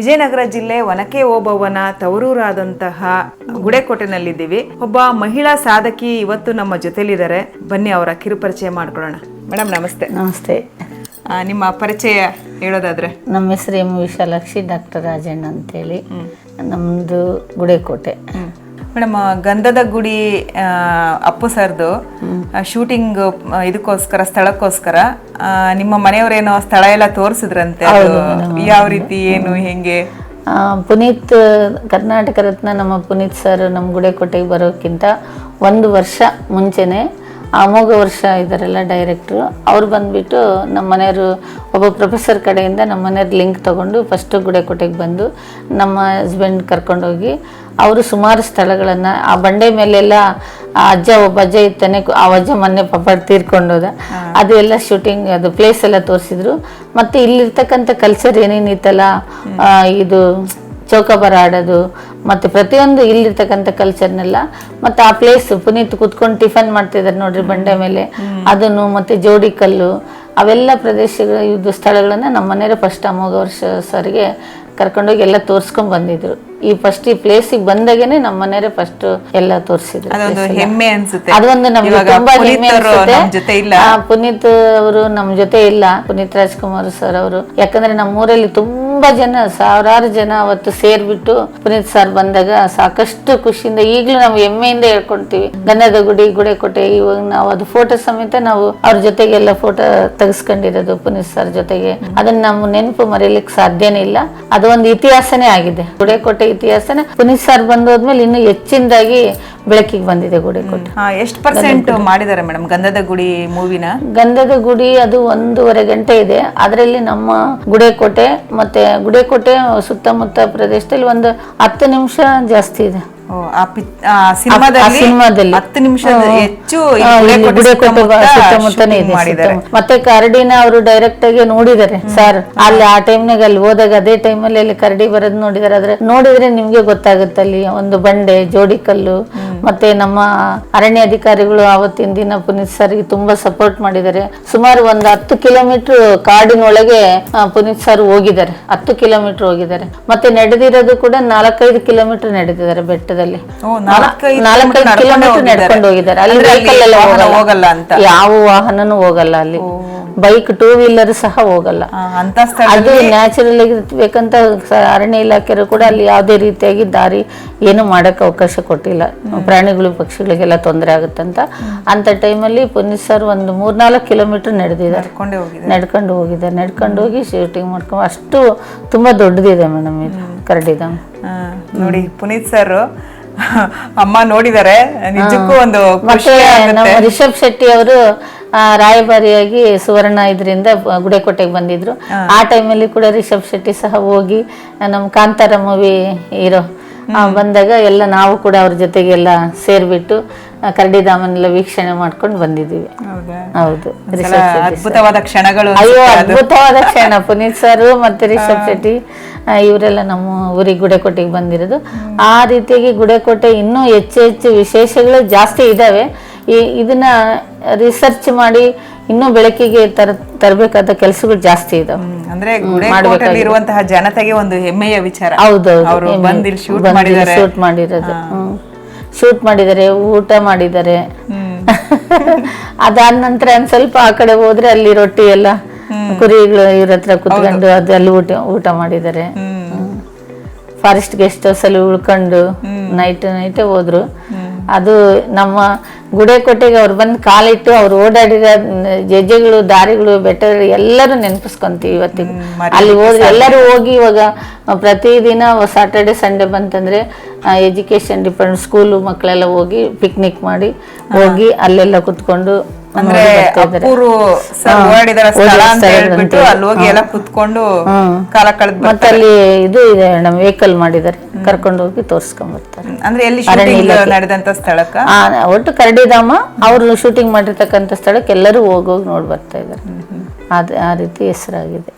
ವಿಜಯನಗರ ಜಿಲ್ಲೆ ಒನಕೆ ಓಬವ್ವನ ತವರೂರಾದಂತಹ ಗುಡೇಕೋಟೆನಲ್ಲಿದ್ದೀವಿ. ಒಬ್ಬ ಮಹಿಳಾ ಸಾಧಕಿ ಇವತ್ತು ನಮ್ಮ ಜೊತೆಲಿದ್ದಾರೆ. ಬನ್ನಿ ಅವರ ಕಿರುಪರಿಚಯ ಮಾಡ್ಕೊಳ್ಳೋಣ. ಮೇಡಮ್ ನಮಸ್ತೆ. ನಮಸ್ತೆ. ನಿಮ್ಮ ಪರಿಚಯ ಹೇಳೋದಾದ್ರೆ? ನಮ್ಮ ಹೆಸರು ಎಂ ವಿಶಾಲಾಕ್ಷಿ, ಡಾಕ್ಟರ್ ರಾಜಣ್ಣ ಅಂತೇಳಿ. ನಮ್ಮದು ಗುಡೇಕೋಟೆ. ಮೇಡಮ್, ಗಂಧದ ಗುಡಿ ಅಪ್ಪು ಸರ್ದು ಶೂಟಿಂಗ್ ಇದಕ್ಕೋಸ್ಕರ ಸ್ಥಳಕ್ಕೋಸ್ಕರ ನಿಮ್ಮ ಮನೆಯವರೇನೋ ಸ್ಥಳ ಎಲ್ಲ ತೋರಿಸಿದ್ರಂತೆ. ಯಾವ ರೀತಿ, ಏನು, ಹೆಂಗೆ? ಪುನೀತ್ ಕರ್ನಾಟಕ ರತ್ನ ನಮ್ಮ ಪುನೀತ್ ಸರ್ ನಮ್ಮ ಗುಡೇಕೋಟೆಗೆ ಬರೋಕ್ಕಿಂತ 1 ವರ್ಷ ಮುಂಚೆನೆ ಅಮೋಘ ವರ್ಷ ಇದ್ದಾರಲ್ಲ ಡೈರೆಕ್ಟ್ರು, ಅವ್ರು ಬಂದುಬಿಟ್ಟು ನಮ್ಮ ಮನೆಯವರು ಒಬ್ಬ ಪ್ರೊಫೆಸರ್ ಕಡೆಯಿಂದ ನಮ್ಮ ಮನೆಯವ್ರ ಲಿಂಕ್ ತೊಗೊಂಡು ಫಸ್ಟು ಗುಡೇಕೋಟೆಗೆ ಬಂದು ನಮ್ಮ ಹಸ್ಬೆಂಡ್ ಕರ್ಕೊಂಡೋಗಿ ಅವರು ಸುಮಾರು ಸ್ಥಳಗಳನ್ನು ಆ ಬಂಡೆ ಮೇಲೆಲ್ಲ ಒಬ್ಬ ಅಜ್ಜ ಇತ್ತಾನೆ, ಆ ಅಜ್ಜ ಮೊನ್ನೆ ಪಾಪ ತೀರ್ಕೊಂಡೋದ, ಅದು ಎಲ್ಲ ಶೂಟಿಂಗ್, ಅದು ಪ್ಲೇಸ್ ಎಲ್ಲ ತೋರಿಸಿದ್ರು. ಮತ್ತು ಇಲ್ಲಿರ್ತಕ್ಕಂಥ ಕಲ್ಚರ್ ಏನೇನಿತ್ತಲ್ಲ, ಇದು ಚೌಕಾಬಾರ ಆಡೋದು ಮತ್ತು ಪ್ರತಿಯೊಂದು ಇಲ್ಲಿರ್ತಕ್ಕಂಥ ಕಲ್ಚರ್ನೆಲ್ಲ, ಮತ್ತು ಆ ಪ್ಲೇಸ್ ಪುನೀತ್ ಕೂತ್ಕೊಂಡು ಟಿಫನ್ ಮಾಡ್ತಿದ್ದಾರೆ ನೋಡ್ರಿ ಬಂಡೆ ಮೇಲೆ, ಅದನ್ನು ಮತ್ತು ಜೋಡಿ ಕಲ್ಲು, ಅವೆಲ್ಲ ಪ್ರದೇಶಗಳ ಇದು ಸ್ಥಳಗಳನ್ನು ನಮ್ಮ ಮನೆಯವರು ಫಸ್ಟ್ ಅಮೋಘ ವರ್ಷ ಸರ್ಗೆ ಕರ್ಕೊಂಡೋಗಿ ಎಲ್ಲ ತೋರಿಸ್ಕೊಂಡ್ ಬಂದಿದ್ರು. ಈ ಪ್ಲೇಸಿಗೆ ಬಂದಾಗೇನೆ ನಮ್ಮ ಮನೆಯವರೇ ಫಸ್ಟ್ ಎಲ್ಲ ತೋರಿಸಿದ್ರು. ಅದೊಂದು ನಮ್ಗೆ ತುಂಬಾ ಹೆಮ್ಮೆ ಅನ್ಸುತ್ತೆ. ಪುನೀತ್ ಅವರು ನಮ್ಮ ಜೊತೆ ಇಲ್ಲ, ಪುನೀತ್ ರಾಜ್ಕುಮಾರ್ ಸರ್ ಅವರು. ಯಾಕಂದ್ರೆ ನಮ್ಮೂರಲ್ಲಿ ತುಂಬಾ ಜನ, ಸಾವಿರಾರು ಜನ ಅವತ್ತು ಸೇರ್ಬಿಟ್ಟು ಪುನೀತ್ ಸರ್ ಬಂದಾಗ ಸಾಕಷ್ಟು ಖುಷಿಯಿಂದ, ಈಗಲೂ ನಾವು ಹೆಮ್ಮೆಯಿಂದ ಹೇಳ್ಕೊಳ್ತೀವಿ. ಗಂಧದ ಗುಡಿ ಗುಡೇಕೋಟೆ, ಇವಾಗ ನಾವು ಅದು ಫೋಟೋ ಸಮೇತ ನಾವು ಅವ್ರ ಜೊತೆಗೆಲ್ಲ ಫೋಟೋ ತೆಗೆಸ್ಕೊಂಡಿರೋದು ಪುನೀತ್ ಸರ್ ಜೊತೆಗೆ. ಅದನ್ನ ನಮ್ಮ ನೆನಪು ಮರೆಯಲಿಕ್ಕೆ ಸಾಧ್ಯನೇ ಇಲ್ಲ. ಅದು ಒಂದು ಇತಿಹಾಸನೇ ಆಗಿದೆ. ಗುಡೇಕೋಟೆ ಇತಿಹಾಸನ ಪುನೀತ್ ಸರ್ ಬಂದೋದ್ಮೇಲೆ ಇನ್ನು ಹೆಚ್ಚಿನದಾಗಿ ಬೆಳಕಿಗೆ ಬಂದಿದೆ ಗುಡೇಕೋಟೆ. ಎಷ್ಟು % ಮಾಡಿದ್ದಾರೆ ಮೇಡಮ್ ಗಂಧದ ಗುಡಿ ಮೂವಿನ? ಗಂಧದ ಗುಡಿ ಅದು 1.5 ಗಂಟೆ ಇದೆ. ಅದರಲ್ಲಿ ನಮ್ಮ ಗುಡೇಕೋಟೆ ಮತ್ತೆ ಗುಡೇಕೋಟೆ ಸುತ್ತಮುತ್ತ ಪ್ರದೇಶದಲ್ಲಿ ಒಂದು 10 ನಿಮಿಷ ಜಾಸ್ತಿ ಇದೆ. ಸಿನಿಮಾದಲ್ಲಿ 10 ನಿಮಿಷದ ಹೆಚ್ಚು ಸುತ್ತಮುತ್ತನೇ ಇದೆ. ಮತ್ತೆ ಕರಡಿನ ಅವರು ಡೈರೆಕ್ಟ್ ಆಗಿ ನೋಡಿದ್ದಾರೆ ಸರ್. ಅಲ್ಲಿ ಆ ಟೈಮ್ನಾಗ ಅಲ್ಲಿ ಹೋದಾಗ ಅದೇ ಟೈಮಲ್ಲಿ ಅಲ್ಲಿ ಕರಡಿ ಬರೋದ್ ನೋಡಿದಾರೆ. ಆದ್ರೆ ನೋಡಿದ್ರೆ ನಿಮ್ಗೆ ಗೊತ್ತಾಗುತ್ತೆ, ಅಲ್ಲಿ ಒಂದು ಬಂಡೆ, ಜೋಡಿ ಕಲ್ಲು, ಮತ್ತೆ ನಮ್ಮ ಅರಣ್ಯ ಅಧಿಕಾರಿಗಳು ಆವತ್ತಿನ ದಿನ ಪುನೀತ್ ಸರ್ಗೆ ತುಂಬಾ ಸಪೋರ್ಟ್ ಮಾಡಿದ್ದಾರೆ. ಸುಮಾರು ಒಂದು 10 ಕಿಲೋಮೀಟರ್ ಕಾಡಿನೊಳಗೆ ಪುನೀತ್ ಸರ್ ಹೋಗಿದ್ದಾರೆ. 10 ಕಿಲೋಮೀಟರ್ ಹೋಗಿದ್ದಾರೆ. ಮತ್ತೆ ನಡೆದಿರೋದು ಕೂಡ 4-5 ಕಿಲೋಮೀಟರ್ ನಡೆದಿದ್ದಾರೆ ಬೆಟ್ಟದಲ್ಲಿ. 4-5 ಕಿಲೋಮೀಟರ್ ನಡ್ಕೊಂಡು ಹೋಗಿದ್ದಾರೆ. ಅಲ್ಲಿ ವೆಹಿಕಲ್ ಎಲ್ಲ ಹೋಗಲ್ಲ, ಯಾವ ವಾಹನನೂ ಹೋಗಲ್ಲ. ಅಲ್ಲಿ ಬೈಕ್, 2 ವೀಲರ್ ಸಹ ಹೋಗಲ್ಲ. ಅದು ನ್ಯಾಚುರಲ್ ಆಗಿರ್ಬೇಕಂತ ಅರಣ್ಯ ಇಲಾಖೆಯವರು ಕೂಡ ಅಲ್ಲಿ ಯಾವುದೇ ರೀತಿಯಾಗಿ ದಾರಿ ಏನು ಮಾಡಕ್ಕೆ ಅವಕಾಶ ಕೊಟ್ಟಿಲ್ಲ. ಪ್ರಾಣಿಗಳು ಪಕ್ಷಿಗಳಿಗೆಲ್ಲ ತೊಂದರೆ ಆಗುತ್ತಂತ. ಅಂತ ಟೈಮಲ್ಲಿ ಪುನೀತ್ ಸರ್ ಒಂದು 3-4 ಕಿಲೋಮೀಟರ್ ನಡ್ಕೊಂಡು ಹೋಗಿ ಶೂಟಿಂಗ್ ಮಾಡ್ಕೊಂಡು, ಅಷ್ಟು ತುಂಬಾ ದೊಡ್ಡದಿದೆ ಮೇಡಮ್ ಇದು ಕರಡಿಧಾಮ. ನೋಡಿ, ಪುನೀತ್ ಸರ್ ಅಮ್ಮ ನೋಡಿದ್ದಾರೆ, ನಿಜಕ್ಕೂ ಒಂದು. ಮತ್ತೆ ನಮ್ಮ ರಿಷಬ್ ಶೆಟ್ಟಿ ಅವರು ರಾಯಭಾರಿಯಾಗಿ ಸುವರ್ಣ ಇದರಿಂದ ಗುಡೇಕೋಟೆಗೆ ಬಂದಿದ್ರು. ಆ ಟೈಮಲ್ಲಿ ಕೂಡ ರಿಷಬ್ ಶೆಟ್ಟಿ ಸಹ ಹೋಗಿ ನಮ್ಮ ಕಾಂತಾರ ಮೂವಿ ಹೀರೋ ಬಂದಾಗ ಎಲ್ಲ ನಾವು ಕೂಡ ಅವ್ರ ಜೊತೆಗೆಲ್ಲ ಸೇರ್ಬಿಟ್ಟು ಕರಡಿಧಾಮನೆಲ್ಲ ವೀಕ್ಷಣೆ ಮಾಡ್ಕೊಂಡು ಬಂದಿದ್ದೀವಿ. ಹೌದು, ಅದ್ಭುತವಾದ ಕ್ಷಣಗಳು. ಅಯ್ಯೋ, ಅದ್ಭುತವಾದ ಕ್ಷಣ. ಪುನೀತ್ ಸರ್ ಮತ್ತೆ ರಿಷಬ್ ಶೆಟ್ಟಿ ಇವರೆಲ್ಲ ನಮ್ಮ ಊರಿಗೆ ಗುಡೇಕೋಟೆಗೆ ಬಂದಿರೋದು. ಆ ರೀತಿಯಾಗಿ ಗುಡೇಕೋಟೆ ಇನ್ನೂ ಹೆಚ್ಚು ವಿಶೇಷಗಳು ಜಾಸ್ತಿ ಇದಾವೆ. ಇದನ್ನ ರಿಸರ್ಚ್ ಮಾಡಿ ಇನ್ನೂ ಬೆಳಕಿಗೆ ತರಬೇಕಾದ ಕೆಲಸಗಳು ಜಾಸ್ತಿ ಇದಾವೆ. ಅಂದ್ರೆ ಗುಡೇಕೋಟೆಯಲ್ಲಿರುವಂತಹ ಜನತೆಗೆ ಒಂದು ಹೆಮ್ಮೆಯ ವಿಚಾರ. ಹೌದೌದು, ಶೂಟ್ ಮಾಡಿದ್ದಾರೆ, ಊಟ ಮಾಡಿದ್ದಾರೆ. ಅದಾದ ನಂತರ ಒಂದ್ ಸ್ವಲ್ಪ ಆ ಕಡೆ ಹೋದ್ರೆ ಅಲ್ಲಿ ರೊಟ್ಟಿ ಎಲ್ಲ ಕುರಿಗಳು ಇವ್ರ ಹತ್ರ ಕುತ್ಕೊಂಡು ಅದು ಅಲ್ಲಿ ಊಟ ಮಾಡಿದ್ದಾರೆ. ಫಾರೆಸ್ಟ್ ಗೆಸ್ಟ್ ಹೌಸ್ ಅಲ್ಲಿ ಉಳ್ಕೊಂಡು ನೈಟೇ ಹೋದ್ರು. ಅದು ನಮ್ಮ ಗುಡೇಕೋಟೆಗೆ ಅವ್ರು ಬಂದು ಕಾಲಿಟ್ಟು ಅವ್ರು ಓಡಾಡಿರೋ ಹೆಜ್ಜೆಗಳು, ದಾರಿಗಳು, ಬೆಟ್ಟಗಳು ಎಲ್ಲರೂ ನೆನಪಿಸ್ಕೊಂತೀವಿ ಇವತ್ತಿಗೂ. ಅಲ್ಲಿ ಹೋದ್ರೆ ಎಲ್ಲರೂ ಹೋಗಿ, ಇವಾಗ ಪ್ರತಿದಿನ ಸ್ಯಾಟರ್ಡೆ ಸಂಡೇ ಬಂತಂದ್ರೆ ಎಜುಕೇಶನ್ ಡಿಪಾರ್ಟ್ಮೆಂಟ್ ಸ್ಕೂಲು ಮಕ್ಕಳೆಲ್ಲ ಹೋಗಿ ಪಿಕ್ನಿಕ್ ಮಾಡಿ ಹೋಗಿ ಅಲ್ಲೆಲ್ಲ ಕುತ್ಕೊಂಡು ಮತ್ತೆ ಅಲ್ಲಿ ಇದು ಇದೆ, ನಮ್ಮ ವೆಹಿಕಲ್ ಮಾಡಿದ್ದಾರೆ, ಕರ್ಕೊಂಡು ಹೋಗಿ ತೋರ್ಸ್ಕೊಂಡ್ ಬರ್ತಾರೆ. ಅಂದ್ರೆ ನಡೆದಂತ ಸ್ಥಳಕ್ಕ ಒಟ್ಟು ಕರಡಿಧಾಮ ಅವರು ಶೂಟಿಂಗ್ ಮಾಡಿರ್ತಕ್ಕಂಥ ಸ್ಥಳಕ್ಕೆ ಎಲ್ಲರೂ ಹೋಗೋಗಿ ನೋಡಿ ಬರ್ತಾ ಇದ್ದಾರೆ. ಆ ರೀತಿ ಹೆಸರಾಗಿದೆ.